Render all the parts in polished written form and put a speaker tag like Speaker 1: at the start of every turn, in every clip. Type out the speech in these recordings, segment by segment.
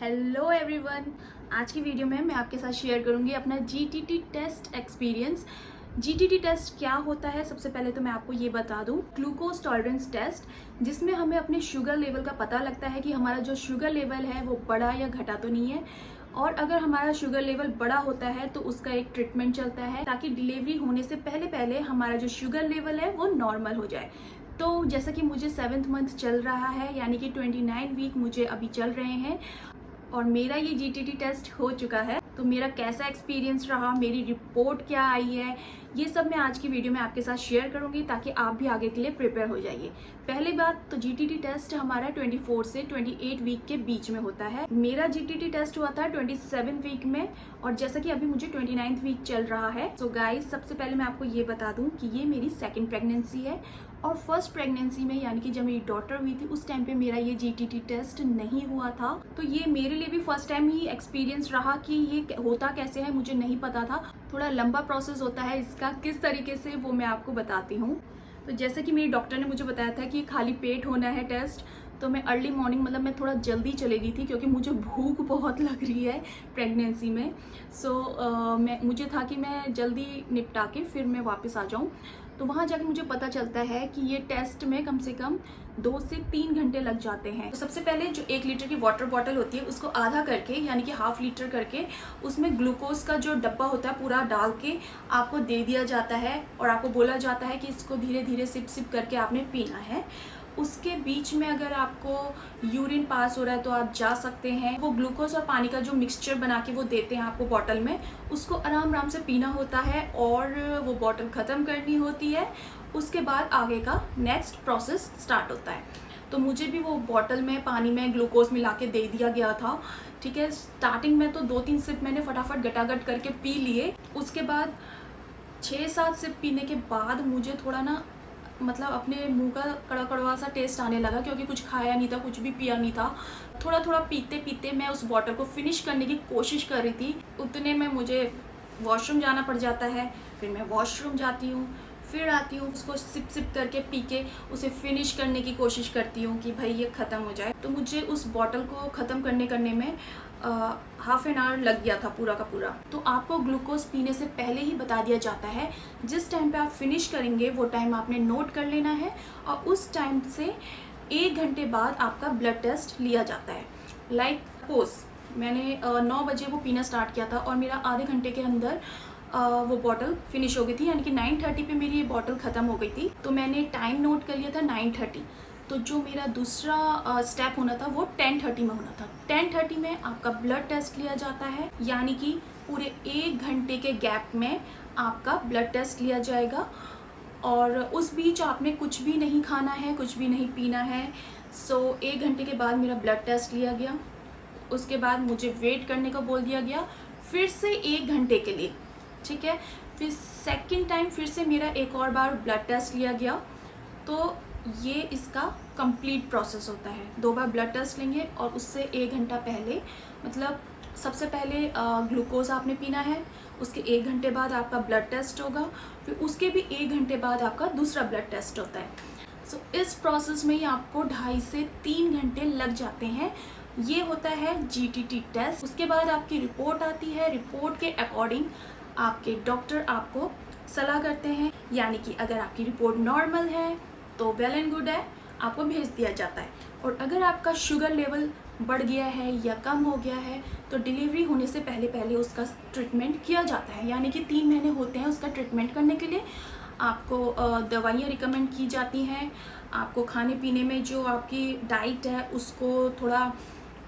Speaker 1: Hello everyone, आज की video में मैं आपके साथ शेयर करूंगी अपना GTT test experience. GTT test क्या होता है, सबसे पहले तो मैं आपको ये बता दूं, ग्लूकोज टॉलरेंस टेस्ट, जिसमें हमें अपने शुगर लेवल का पता लगता है कि हमारा जो शुगर लेवल है वो बढ़ा या घटा तो नहीं है। और अगर हमारा शुगर लेवल बड़ा होता है तो उसका एक ट्रीटमेंट चलता है ताकि डिलीवरी होने से पहले पहले हमारा जो शुगर लेवल है वो नॉर्मल हो जाए। तो जैसा कि मुझे 7th मंथ चल रहा है, यानी कि 29 वीक मुझे अभी चल रहे हैं और मेरा ये जीटीटी टेस्ट हो चुका है। तो मेरा कैसा एक्सपीरियंस रहा, मेरी रिपोर्ट क्या आई है, ये सब मैं आज की वीडियो में आपके साथ शेयर करूंगी ताकि आप भी आगे के लिए प्रिपेयर हो जाइए। पहली बात तो जीटीटी टेस्ट हमारा 24 से 28 वीक के बीच में होता है। मेरा जीटीटी टेस्ट हुआ था 27 वीक में और जैसा कि अभी मुझे 29th वीक चल रहा है। सो गाइस, सबसे पहले मैं आपको ये बता दूं कि ये मेरी सेकेंड प्रेगनेंसी है और फर्स्ट प्रेगनेंसी में यानी कि जब मेरी डॉटर हुई थी उस टाइम पे मेरा ये जीटीटी टेस्ट नहीं हुआ था। तो ये मेरे लिए भी फर्स्ट टाइम ही एक्सपीरियंस रहा कि ये होता कैसे है, मुझे नहीं पता था। थोड़ा लंबा प्रोसेस होता है इसका, किस तरीके से वो मैं आपको बताती हूँ। तो जैसे कि मेरी डॉक्टर ने मुझे बताया था कि खाली पेट होना है टेस्ट, तो मैं अर्ली मॉर्निंग मतलब मैं थोड़ा जल्दी चली गई थी क्योंकि मुझे भूख बहुत लग रही है प्रेगनेंसी में। मुझे था कि मैं जल्दी निपटा के फिर मैं वापस आ जाऊं। तो वहाँ जाके मुझे पता चलता है कि ये टेस्ट में कम से कम 2 से 3 घंटे लग जाते हैं। तो सबसे पहले जो 1 लीटर की वाटर बॉटल होती है उसको आधा करके यानी कि ½ लीटर करके उसमें ग्लूकोज का जो डब्बा होता है पूरा डाल के आपको दे दिया जाता है और आपको बोला जाता है कि इसको धीरे धीरे सिप सिप करके आपने पीना है। उसके बीच में अगर आपको यूरिन पास हो रहा है तो आप जा सकते हैं। वो ग्लूकोज और पानी का जो मिक्सचर बना के वो देते हैं आपको बॉटल में, उसको आराम आराम से पीना होता है और वो बॉटल ख़त्म करनी होती है। उसके बाद आगे का नेक्स्ट प्रोसेस स्टार्ट होता है। तो मुझे भी वो बॉटल में पानी में ग्लूकोज मिला के दे दिया गया था। ठीक है, स्टार्टिंग में तो 2-3 सिप मैंने फटाफट गटागट करके पी लिए। उसके बाद 6-7 सिप पीने के बाद मुझे थोड़ा ना मतलब अपने मुंह का कड़वा कड़वा सा टेस्ट आने लगा क्योंकि कुछ खाया नहीं था, कुछ भी पिया नहीं था। थोड़ा थोड़ा पीते पीते मैं उस बॉटल को फिनिश करने की कोशिश कर रही थी। उतने में मुझे वॉशरूम जाना पड़ जाता है, फिर मैं वॉशरूम जाती हूँ, फिर आती हूँ, उसको सिप सिप करके पी के उसे फिनिश करने की कोशिश करती हूँ कि भाई ये ख़त्म हो जाए। तो मुझे उस बॉटल को ख़त्म करने में ½ एन आवर लग गया था पूरा का पूरा। तो आपको ग्लूकोज पीने से पहले ही बता दिया जाता है, जिस टाइम पे आप फिनिश करेंगे वो टाइम आपने नोट कर लेना है और उस टाइम से 1 घंटे बाद आपका ब्लड टेस्ट लिया जाता है। लाइक सपोज मैंने 9 बजे वो पीना स्टार्ट किया था और मेरा आधे घंटे के अंदर वो बॉटल फिनिश हो गई थी, यानी कि 9:30 पे मेरी ये बॉटल ख़त्म हो गई थी। तो मैंने टाइम नोट कर लिया था 9:30। तो जो मेरा दूसरा स्टेप होना था वो 10:30 में होना था। 10:30 में आपका ब्लड टेस्ट लिया जाता है, यानी कि पूरे 1 घंटे के गैप में आपका ब्लड टेस्ट लिया जाएगा और उस बीच आपने कुछ भी नहीं खाना है, कुछ भी नहीं पीना है। 1 घंटे के बाद मेरा ब्लड टेस्ट लिया गया। उसके बाद मुझे वेट करने को बोल दिया गया फिर से 1 घंटे के लिए। ठीक है, फिर सेकंड टाइम फिर से मेरा एक और बार ब्लड टेस्ट लिया गया। तो ये इसका कंप्लीट प्रोसेस होता है। 2 बार ब्लड टेस्ट लेंगे और उससे 1 घंटा पहले मतलब सबसे पहले ग्लूकोज आपने पीना है, उसके 1 घंटे बाद आपका ब्लड टेस्ट होगा, फिर उसके भी 1 घंटे बाद आपका दूसरा ब्लड टेस्ट होता है। इस प्रोसेस में ही आपको 2.5 से 3 घंटे लग जाते हैं। ये होता है जीटीटी टेस्ट। उसके बाद आपकी रिपोर्ट आती है। रिपोर्ट के अकॉर्डिंग आपके डॉक्टर आपको सलाह करते हैं, यानी कि अगर आपकी रिपोर्ट नॉर्मल है तो वेल एंड गुड है, आपको भेज दिया जाता है। और अगर आपका शुगर लेवल बढ़ गया है या कम हो गया है तो डिलीवरी होने से पहले पहले उसका ट्रीटमेंट किया जाता है, यानी कि 3 महीने होते हैं उसका ट्रीटमेंट करने के लिए। आपको दवाइयाँ रिकमेंड की जाती हैं। आपको खाने पीने में जो आपकी डाइट है उसको थोड़ा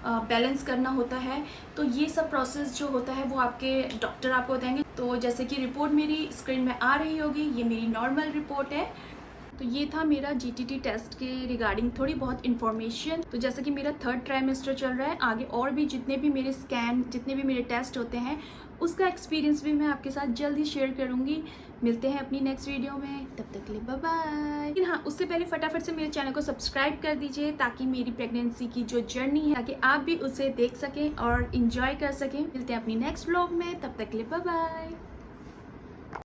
Speaker 1: बैलेंस करना होता है। तो ये सब प्रोसेस जो होता है वो आपके डॉक्टर आपको बताएंगे। तो जैसे कि रिपोर्ट मेरी स्क्रीन में आ रही होगी, ये मेरी नॉर्मल रिपोर्ट है। तो ये था मेरा जीटीटी टेस्ट के रिगार्डिंग थोड़ी बहुत इन्फॉर्मेशन। तो जैसे कि मेरा 3rd ट्राइमेस्टर चल रहा है, आगे और भी जितने भी मेरे स्कैन, जितने भी मेरे टेस्ट होते हैं उसका एक्सपीरियंस भी मैं आपके साथ जल्दी शेयर करूँगी। मिलते हैं अपनी नेक्स्ट वीडियो में, तब तक के लिए बाय बाय। लेकिन हाँ, उससे पहले फटाफट से मेरे चैनल को सब्सक्राइब कर दीजिए ताकि मेरी प्रेगनेंसी की जो जर्नी है ताकि आप भी उसे देख सकें और इंजॉय कर सकें। मिलते हैं अपनी नेक्स्ट व्लॉग में, तब तक के लिए बाय बाय।